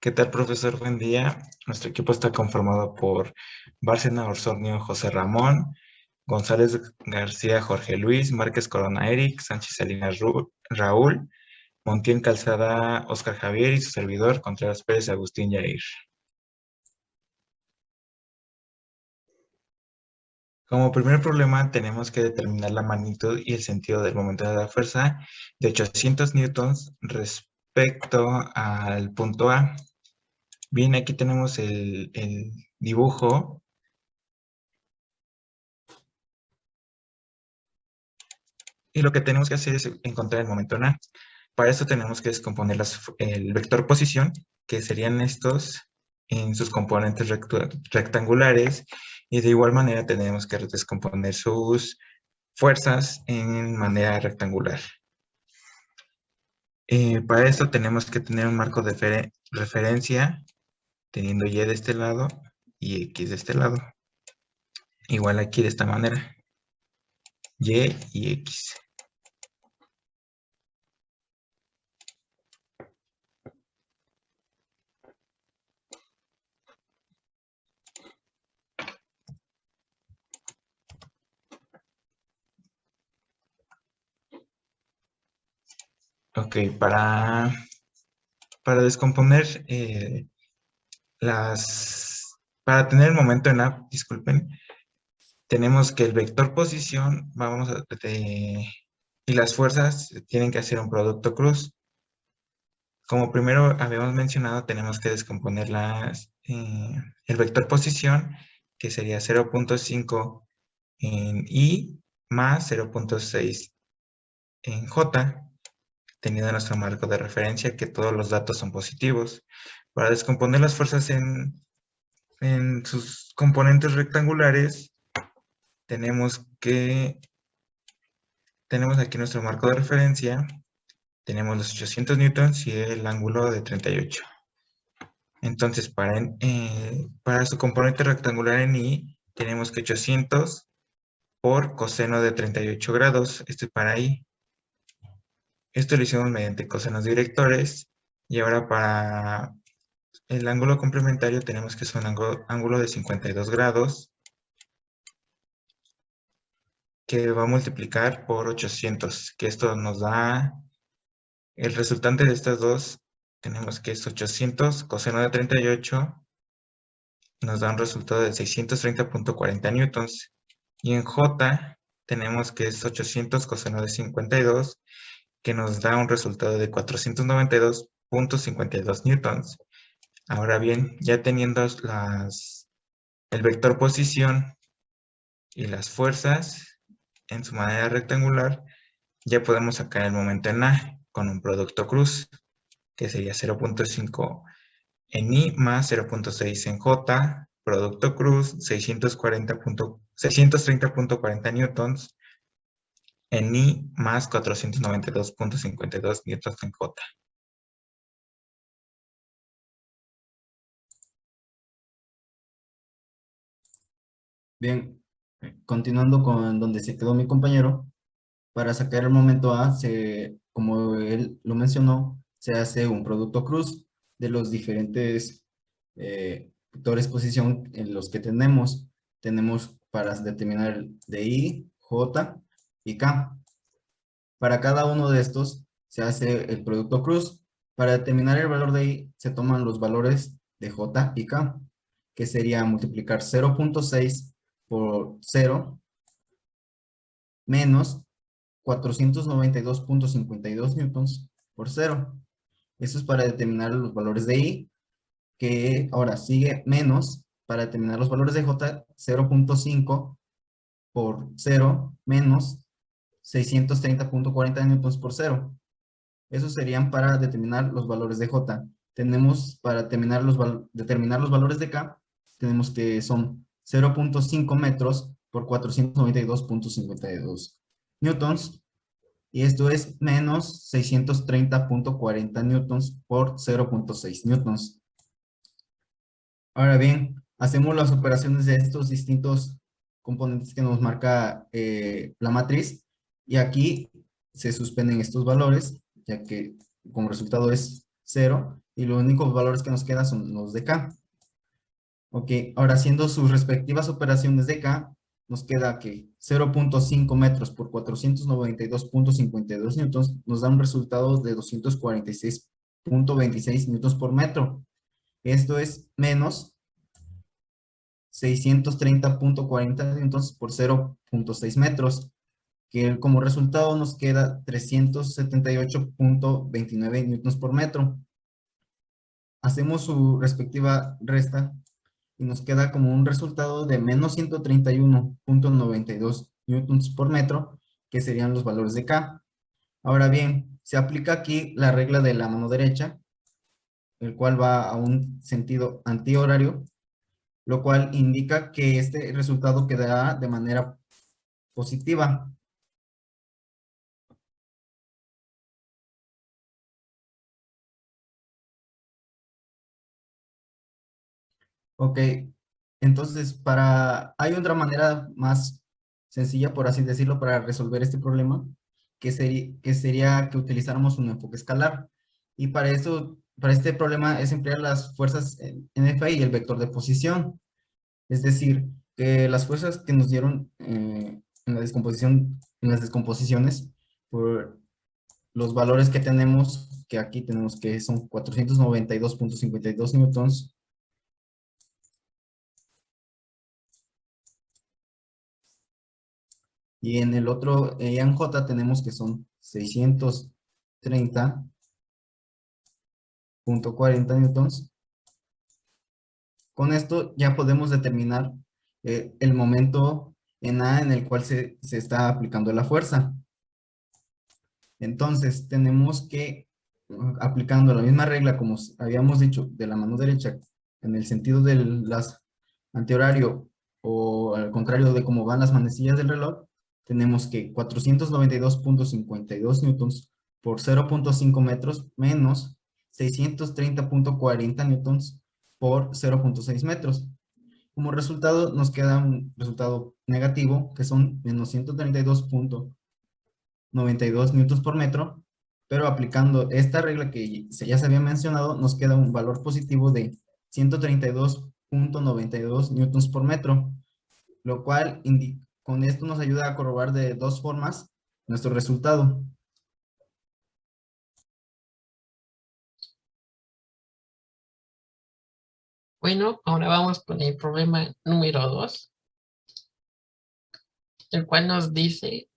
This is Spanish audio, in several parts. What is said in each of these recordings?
¿Qué tal, profesor? Buen día. Nuestro equipo está conformado por Bárcena Osornio José Ramón, González García Jorge Luis, Márquez Corona Eric, Sánchez Salinas Raúl, Montiel Calzada Oscar Javier y su servidor Contreras Pérez Agustín Yair. Como primer problema tenemos que determinar la magnitud y el sentido del momento de la fuerza de 800 newtons respecto al punto A. Bien, aquí tenemos el dibujo. Y lo que tenemos que hacer es encontrar el momento en A. Para eso tenemos que descomponer el vector posición, que serían estos en sus componentes rectangulares, y de igual manera tenemos que descomponer sus fuerzas en manera rectangular. Para esto tenemos que tener un marco de referencia, teniendo Y de este lado y X de este lado. Igual aquí de esta manera, Y y X. Ok, para descomponer para tener el momento en A, disculpen, tenemos que el vector posición, y las fuerzas tienen que hacer un producto cruz. Como primero habíamos mencionado, tenemos que descomponer el vector posición, que sería 0.5 en I más 0.6 en J, teniendo nuestro marco de referencia que todos los datos son positivos. Para descomponer las fuerzas en sus componentes rectangulares, tenemos aquí nuestro marco de referencia, tenemos los 800 newtons y el ángulo de 38. Entonces, para su componente rectangular en I, tenemos que 800 por coseno de 38 grados, esto es para I. Esto lo hicimos mediante cosenos directores, y ahora para el ángulo complementario tenemos que es un ángulo de 52 grados, que va a multiplicar por 800, que esto nos da el resultante de estas dos. Tenemos que es 800 coseno de 38, nos da un resultado de 630.40 newtons. Y en J tenemos que es 800 coseno de 52, que nos da un resultado de 492.52 newtons. Ahora bien, ya teniendo el vector posición y las fuerzas en su manera rectangular, ya podemos sacar el momento en A con un producto cruz, que sería 0.5 en I más 0.6 en J, producto cruz 630.40 newtons en I más 492.52 newtons en J. Bien, continuando con donde se quedó mi compañero, para sacar el momento A, como él lo mencionó, se hace un producto cruz de los diferentes vectores posición en los que tenemos. Tenemos para determinar de I, J y K. Para cada uno de estos se hace el producto cruz. Para determinar el valor de I, se toman los valores de J y K, que sería multiplicar 0.6 por 0 menos 492.52 newtons por 0. Eso es para determinar los valores de I, que ahora sigue menos para determinar los valores de J, 0.5 por 0 menos 630.40 newtons por 0. Esos serían para determinar los valores de J. Tenemos para determinar los valores de K, tenemos que son 0.5 metros por 492.52 newtons, y esto es menos 630.40 newtons por 0.6 newtons. Ahora bien, hacemos las operaciones de estos distintos componentes que nos marca la matriz, y aquí se suspenden estos valores, ya que como resultado es 0, y los únicos valores que nos quedan son los de K. Ok, ahora haciendo sus respectivas operaciones de K, nos queda que 0.5 metros por 492.52 newtons nos da un resultado de 246.26 newtons por metro. Esto es menos 630.40 newtons por 0.6 metros, que como resultado nos queda 378.29 newtons por metro. Hacemos su respectiva resta y nos queda como un resultado de menos 131.92 newtons por metro, que serían los valores de K. Ahora bien, se aplica aquí la regla de la mano derecha, el cual va a un sentido antihorario, lo cual indica que este resultado quedará de manera positiva. Ok, entonces hay otra manera más sencilla, por así decirlo, para resolver este problema, que sería que utilizáramos un enfoque escalar. Y para esto, para este problema es emplear las fuerzas NFI y el vector de posición. Es decir, que las fuerzas que nos dieron en la descomposición, en las descomposiciones, por los valores que tenemos, que aquí tenemos que son 492.52 newtons, y en el otro, en J, tenemos que son 630.40 newtons. Con esto ya podemos determinar el momento en A en el cual se está aplicando la fuerza. Entonces, tenemos que, aplicando la misma regla como habíamos dicho de la mano derecha, en el sentido de las antihorario o al contrario de cómo van las manecillas del reloj, tenemos que 492.52 newtons por 0.5 metros menos 630.40 newtons por 0.6 metros. Como resultado nos queda un resultado negativo que son menos 132.92 newtons por metro, pero aplicando esta regla que ya se había mencionado, nos queda un valor positivo de 132.92 newtons por metro, lo cual con esto nos ayuda a corroborar de dos formas nuestro resultado. Bueno, ahora vamos con el problema número 2, el cual nos dice: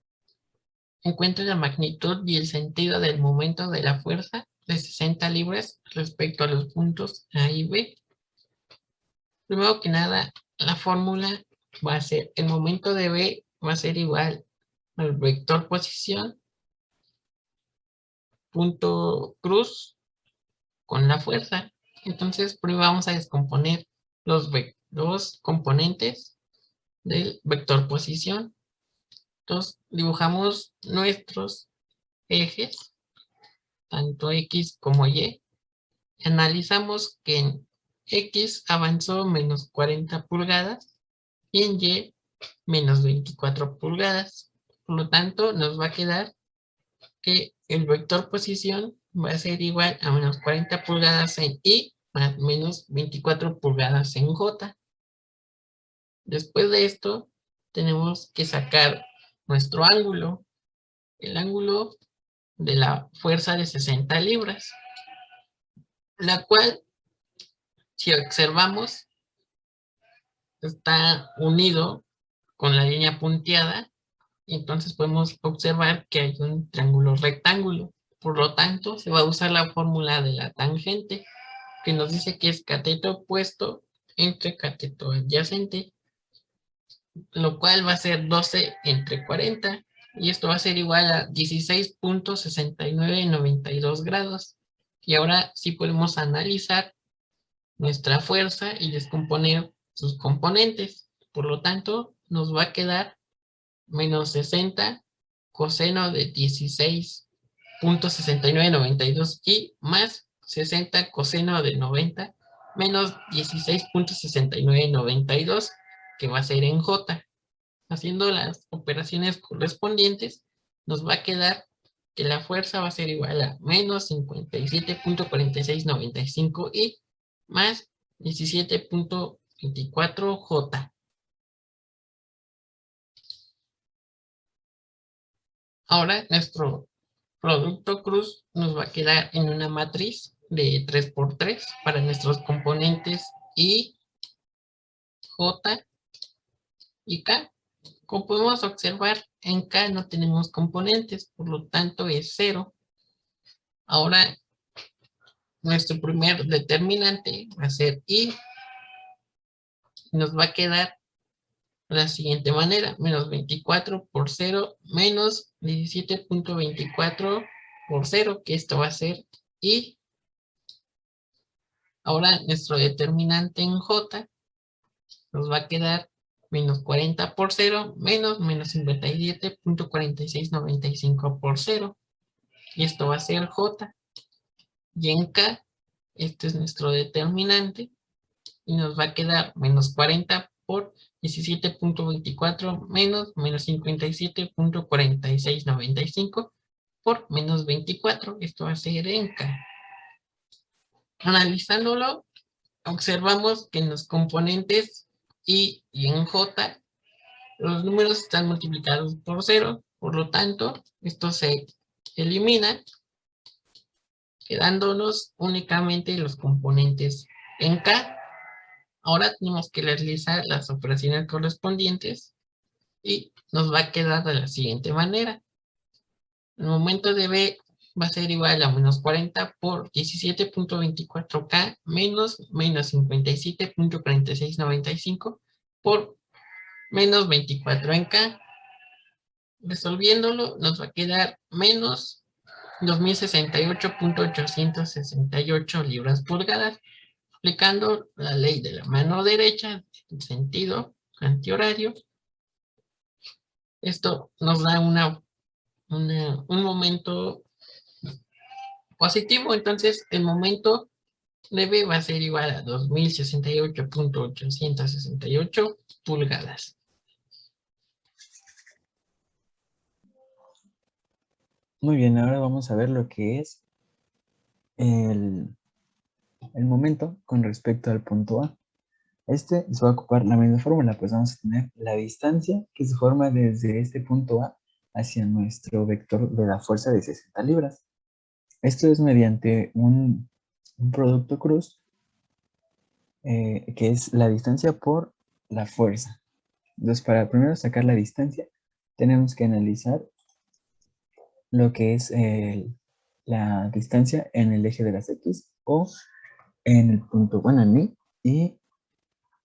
encuentre la magnitud y el sentido del momento de la fuerza de 60 libras respecto a los puntos A y B. Primero que nada, la fórmula va a ser, el momento de B va a ser igual al vector posición, punto cruz, con la fuerza. Entonces, primero vamos a descomponer los componentes del vector posición. Entonces, dibujamos nuestros ejes, tanto X como Y. Analizamos que en X avanzó menos 40 pulgadas y en Y menos 24 pulgadas. Por lo tanto, nos va a quedar que el vector posición va a ser igual a menos 40 pulgadas en Y más menos 24 pulgadas en J. Después de esto, tenemos que sacar nuestro ángulo, el ángulo de la fuerza de 60 libras, la cual, si observamos, está unido con la línea punteada. Entonces podemos observar que hay un triángulo rectángulo. Por lo tanto, se va a usar la fórmula de la tangente, que nos dice que es cateto opuesto entre cateto adyacente, lo cual va a ser 12 entre 40, y esto va a ser igual a 16.6992 grados. Y ahora sí podemos analizar nuestra fuerza y descomponer sus componentes. Por lo tanto, nos va a quedar menos 60 coseno de 16.6992 y más 60 coseno de 90 menos 16.6992, que va a ser en J. Haciendo las operaciones correspondientes, nos va a quedar que la fuerza va a ser igual a menos 57.4695 y más 17.24 J. Ahora nuestro producto cruz nos va a quedar en una matriz de 3×3 para nuestros componentes I, J y K. Como podemos observar, en K no tenemos componentes, por lo tanto es 0. Ahora nuestro primer determinante va a ser I. Nos va a quedar de la siguiente manera: menos 24 por 0 menos 17.24 por 0, que esto va a ser I. Ahora nuestro determinante en J nos va a quedar menos 40 por 0 menos 57.4695 por 0, y esto va a ser J. Y en K, este es nuestro determinante, y nos va a quedar menos 40 por 17.24 menos 57.4695 por menos 24. Esto va a ser en K. Analizándolo, observamos que en los componentes I y en J los números están multiplicados por 0, por lo tanto, esto se elimina, quedándonos únicamente los componentes en K. Ahora tenemos que realizar las operaciones correspondientes y nos va a quedar de la siguiente manera. El momento de B va a ser igual a menos 40 por 17.24K menos 57.4695 por menos 24 en K. Resolviéndolo nos va a quedar menos 2068.868 libras pulgadas, aplicando la ley de la mano derecha en sentido antihorario. Esto nos da un momento positivo, entonces el momento de B va a ser igual a 2068.868 pulgadas. Muy bien, ahora vamos a ver lo que es el momento con respecto al punto A. Este se va a ocupar la misma fórmula, pues vamos a tener la distancia que se forma desde este punto A hacia nuestro vector de la fuerza de 60 libras. Esto es mediante un producto cruz, que es la distancia por la fuerza. Entonces, para primero sacar la distancia, tenemos que analizar lo que es la distancia en el eje de las X o en el punto, bueno, en Y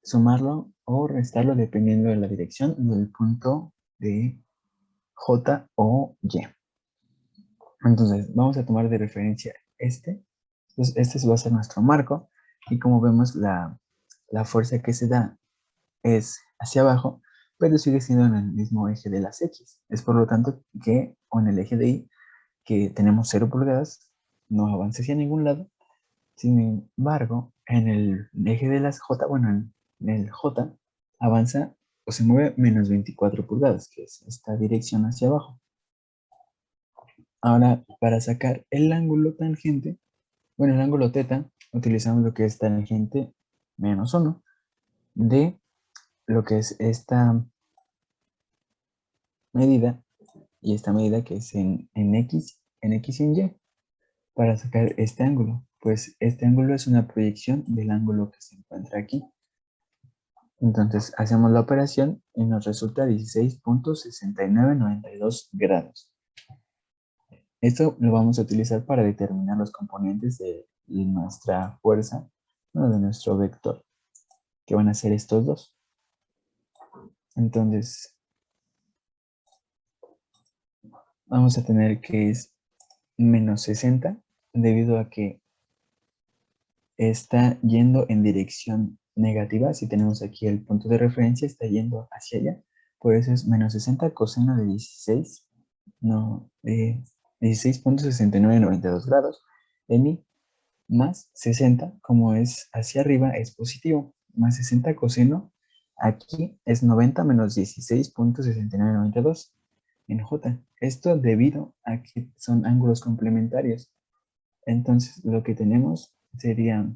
sumarlo o restarlo dependiendo de la dirección del punto de J o Y. Entonces, vamos a tomar de referencia este. Entonces, este va a ser nuestro marco. Y como vemos, la fuerza que se da es hacia abajo, pero sigue siendo en el mismo eje de las X. Es por lo tanto que con el eje de Y, que tenemos 0 pulgadas, no avanza hacia ningún lado. Sin embargo, en el eje de las J, bueno, en el J, avanza o se mueve menos 24 pulgadas, que es esta dirección hacia abajo. Ahora, para sacar el ángulo tangente, bueno, el ángulo teta, utilizamos lo que es tangente menos 1 de lo que es esta medida y esta medida que es en X y en Y, para sacar este ángulo. Pues este ángulo es una proyección del ángulo que se encuentra aquí. Entonces hacemos la operación y nos resulta 16.6992 grados. Esto lo vamos a utilizar para determinar los componentes de nuestra fuerza, bueno, de nuestro vector, que van a ser estos dos. Entonces, vamos a tener que es menos 60, debido a que está yendo en dirección negativa. Si tenemos aquí el punto de referencia, está yendo hacia allá. Por eso es menos 60 coseno de 16.6992 grados en Y, más 60, como es hacia arriba, es positivo. Más 60 coseno, aquí es 90 menos 16.6992. en J. Esto debido a que son ángulos complementarios. Entonces, lo que tenemos sería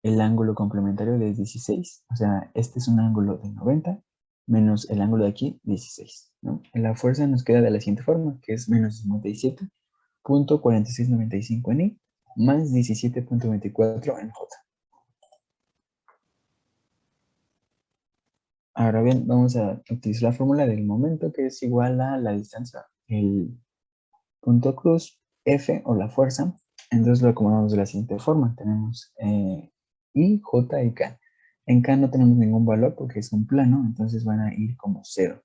el ángulo complementario de 16. O sea, este es un ángulo de 90 menos el ángulo de aquí, 16. ¿No? La fuerza nos queda de la siguiente forma, que es menos 57.4695 en I más 17.24 en J. Ahora bien, vamos a utilizar la fórmula del momento, que es igual a la distancia, el punto cruz, F o la fuerza. Entonces lo acomodamos de la siguiente forma. Tenemos I, J y K. En K no tenemos ningún valor porque es un plano, entonces van a ir como 0.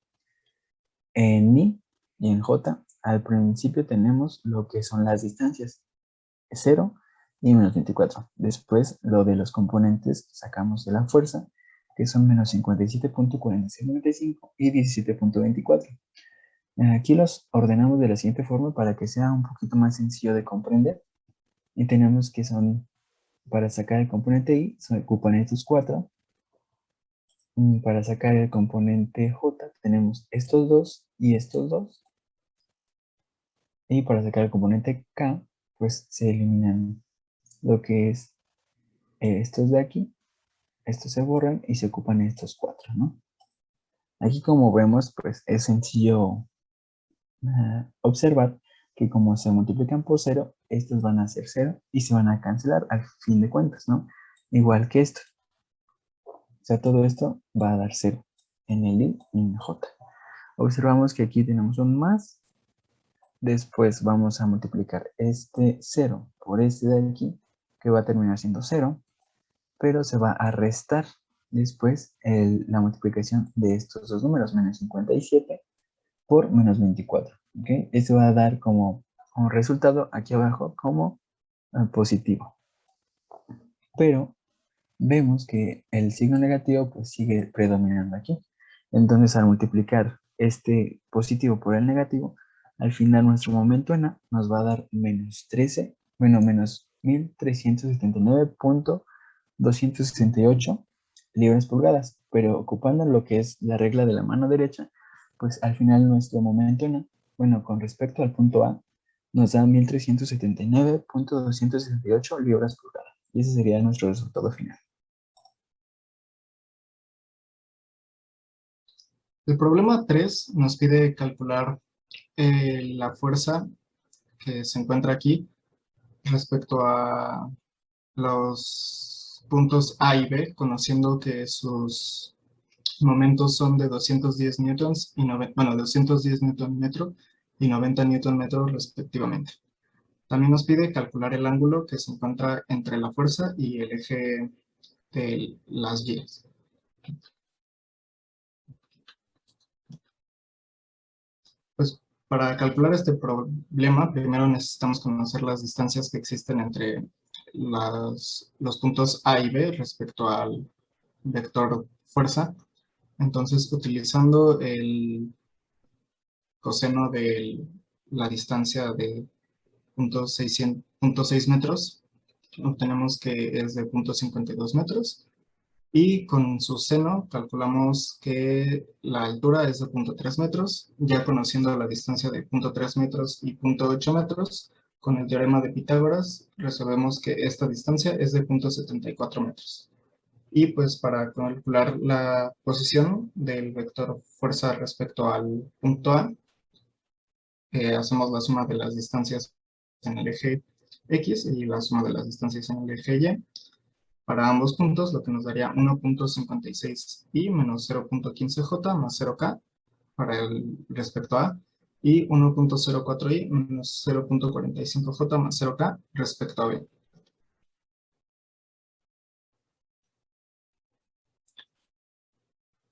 En I y en J, al principio tenemos lo que son las distancias, 0 y menos 24. Después lo de los componentes sacamos de la fuerza, que son menos 57.4695 y 17.24. Aquí los ordenamos de la siguiente forma para que sea un poquito más sencillo de comprender. Y tenemos que son, para sacar el componente I, se ocupan estos 4. Para sacar el componente J, tenemos estos 2 y estos 2. Y para sacar el componente K, pues se eliminan lo que es estos de aquí. Estos se borran y se ocupan estos 4, ¿no? Aquí como vemos, pues es sencillo observar que como se multiplican por 0, estos van a ser 0 y se van a cancelar al fin de cuentas, ¿no? Igual que esto. O sea, todo esto va a dar 0 en el I y en J. Observamos que aquí tenemos un más. Después vamos a multiplicar este 0 por este de aquí, que va a terminar siendo 0, pero se va a restar después la multiplicación de estos dos números, menos 57 por menos 24. ¿Okay? Esto va a dar como un resultado aquí abajo como positivo. Pero vemos que el signo negativo pues sigue predominando aquí. Entonces al multiplicar este positivo por el negativo, al final nuestro momento en A nos va a dar menos 13, bueno, menos 1379.268 libras pulgadas. Pero ocupando lo que es la regla de la mano derecha, pues al final nuestro momento en A, bueno, con respecto al punto A, nos da 1379.268 libras pulgadas. Y ese sería nuestro resultado final. El problema 3 nos pide calcular la fuerza que se encuentra aquí respecto a los puntos A y B, conociendo que sus momentos son de 210 newtons y 210 newton metro y 90 newton metro respectivamente. También nos pide calcular el ángulo que se encuentra entre la fuerza y el eje de las guías. Pues para calcular este problema, primero necesitamos conocer las distancias que existen entre los puntos A y B respecto al vector fuerza. Entonces, utilizando el coseno de la distancia de 0.6 metros, obtenemos que es de 0.52 metros. Y con su seno calculamos que la altura es de 0.3 metros, ya conociendo la distancia de 0.3 metros y 0.8 metros, con el teorema de Pitágoras resolvemos que esta distancia es de 0.74 metros. Y pues para calcular la posición del vector fuerza respecto al punto A, hacemos la suma de las distancias en el eje X y la suma de las distancias en el eje Y. Para ambos puntos, lo que nos daría 1.56 y menos 0.15j más 0k para el respecto a y 1.04 y menos 0.45j más 0k respecto a b.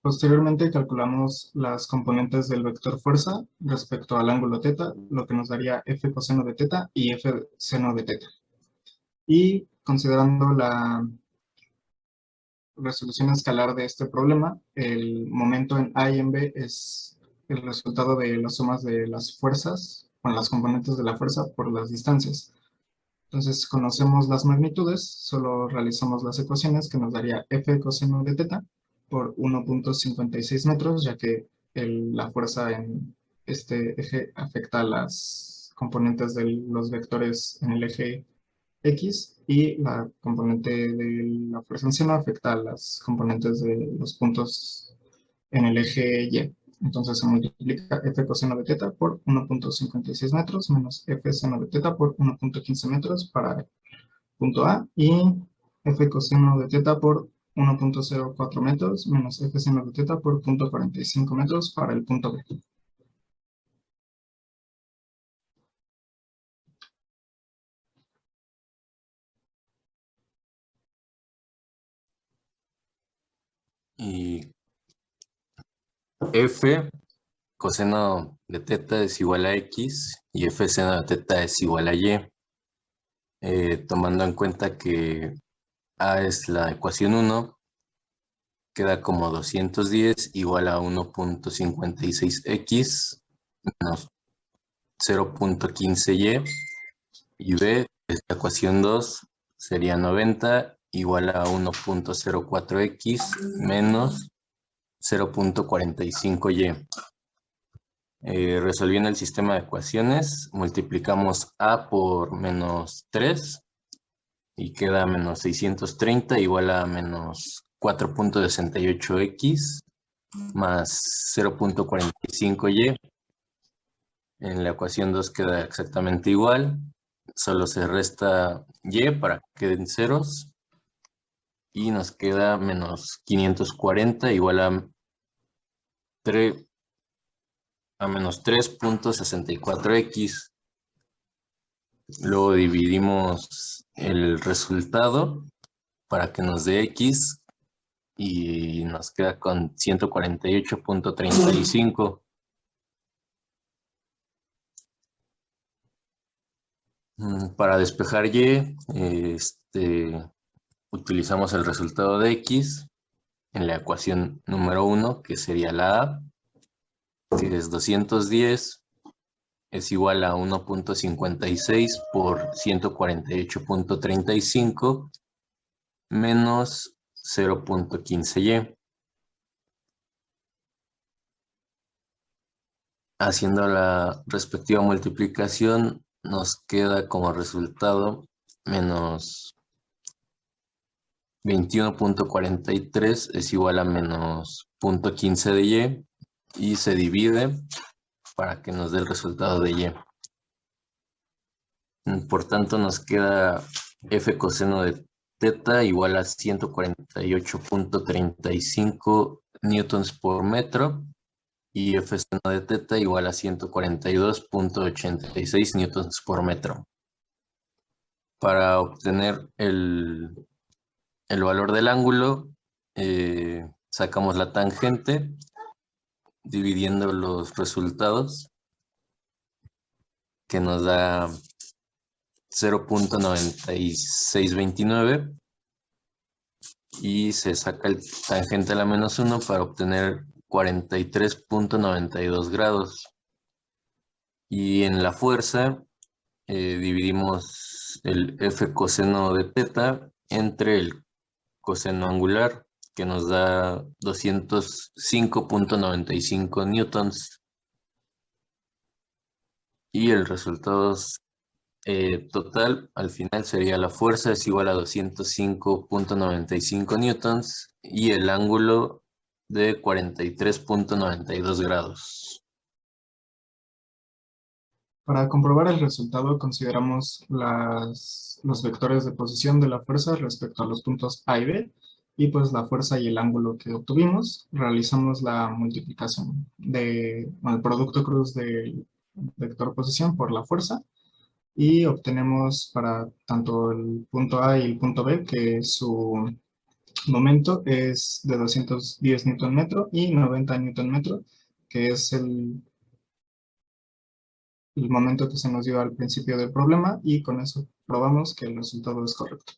Posteriormente calculamos las componentes del vector fuerza respecto al ángulo θ, lo que nos daría f coseno de θ y f seno de θ. Y considerando la resolución escalar de este problema, el momento en A y en B es el resultado de las sumas de las fuerzas con las componentes de la fuerza por las distancias. Entonces conocemos las magnitudes, solo realizamos las ecuaciones que nos daría f coseno de θ por 1.56 metros, ya que la fuerza en este eje afecta a las componentes de los vectores en el eje X y la componente de la fuerza en seno afecta a las componentes de los puntos en el eje Y. Entonces se multiplica f coseno de teta por 1.56 metros menos f seno de teta por 1.15 metros para el punto A y f coseno de teta por 1.04 metros menos f seno de teta por 0.45 metros para el punto B. Y f coseno de teta es igual a x y f seno de teta es igual a y. Tomando en cuenta que a es la ecuación 1, queda como 210 igual a 1.56x menos 0.15y, y b es la ecuación 2, sería 90 igual a 1.04x menos 0.45y. Resolviendo el sistema de ecuaciones, multiplicamos a por menos 3 y queda menos 630 igual a menos 4.68x más 0.45y. En la ecuación 2 queda exactamente igual, solo se resta y para que queden ceros y nos queda menos 540 igual a menos 3.64x. Luego dividimos el resultado para que nos dé x y nos queda con 148.35. Para despejar y, utilizamos el resultado de x en la ecuación número 1, que sería la a, que es 210, es igual a 1.56 por 148.35 menos 0.15y. Haciendo la respectiva multiplicación, nos queda como resultado menos 21.43 es igual a menos 0.15 de y se divide para que nos dé el resultado de y. Por tanto, nos queda f coseno de teta igual a 148.35 newtons por metro y f seno de teta igual a 142.86 newtons por metro. Para obtener el valor del ángulo, sacamos la tangente dividiendo los resultados, que nos da 0.9629 y se saca el tangente a la menos 1 para obtener 43.92 grados. Y en la fuerza dividimos el f coseno de teta entre el coseno angular, que nos da 205.95 newtons. Y el resultado total al final sería la fuerza es igual a 205.95 newtons y el ángulo de 43.92 grados. Para comprobar el resultado, consideramos los vectores de posición de la fuerza respecto a los puntos A y B, y pues la fuerza y el ángulo que obtuvimos. Realizamos la multiplicación del producto cruz del vector posición por la fuerza, y obtenemos para tanto el punto A y el punto B que su momento es de 210 Nm y 90 Nm, que es el momento que se nos dio al principio del problema, y con eso probamos que el resultado es correcto.